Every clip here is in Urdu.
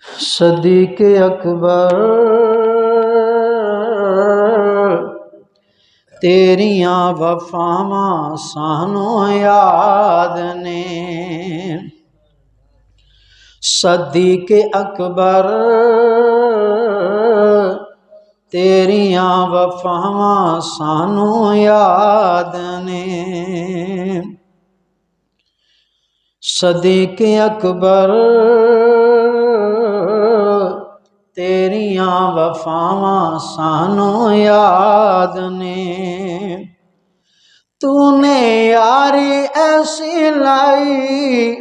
صدیق اکبر تیریاں وفاواں سانوں یاد نے، صدیق اکبر تیریاں وفاواں سانوں یاد نے، صدیق اکبر تیریاں وفاواں سانوں یاد نے، تو نے یاری ایسی لائی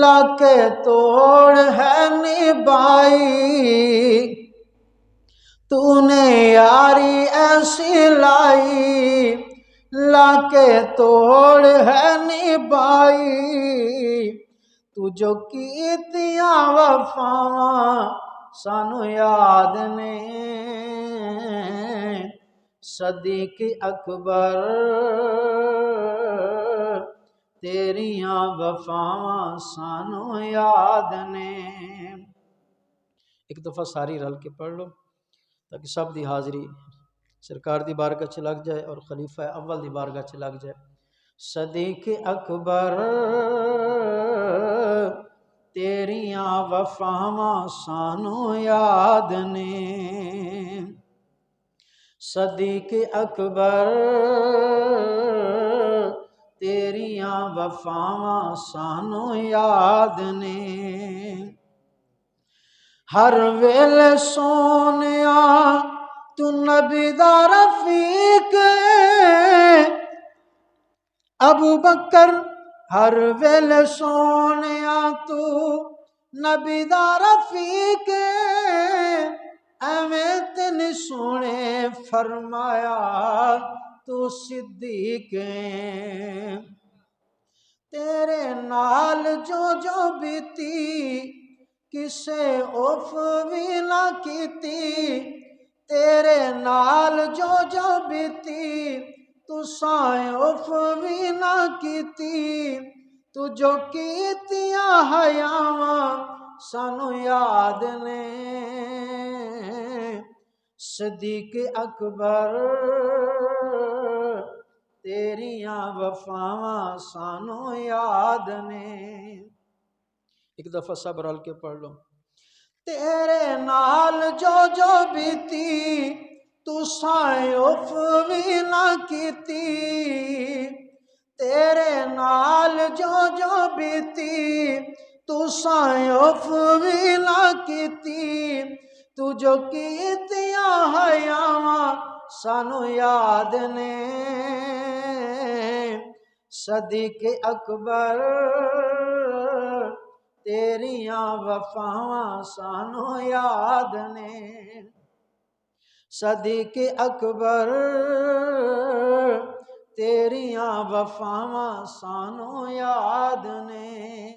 لا کے توڑ ہے نبھائی، تو نے یاری ایسی لائی لا کے توڑ ہے نبھائی، تو جو کیتیاں وفاواں سانوں یاد نے، صدیق اکبر تیریاں وفاواں سانوں یاد نے۔ ایک دفعہ ساری رل کے پڑھ لو تاکہ سب دی حاضری سرکار دی بارگاہ چ لگ جائے اور خلیفہ اول دی بارگاہ چ لگ جائے۔ صدیق اکبر تیریاں وفاواں سانوں یاد نے، صدیق اکبر تیریاں وفاواں سانوں یاد نے، ہر ویلے سونیا تو نبی دا رفیق ابو بکر، ہر ویلے سونیا تو نبی دا رفیق ایویں تین سونے فرمایا تو صدیق تیرے نال جو جو بیتی کسے اف بھی نہ کیتی، تیرے نال جو جو بیتی تسائیں اف بھی نہ کیتی، تو جو کیتیاں حیاواں سانوں یاد نے، صدیق اکبر تیریاں وفاواں سانوں یاد نے۔ ایک دفعہ سب رل کے پڑھ لو۔ تیرے نال جو جو بیتی تسائیں اف بھی نہ کیتی، تیرے نال جو جو بیتی تسائیں اف بھی نہ کیتی، تو جو کیتیاں حیاواں سانوں یاد نے، صدیق اکبر تیریاں وفاواں سانوں یاد نے، صدیق اکبر تیریاں وفاواں سانوں یاد نے۔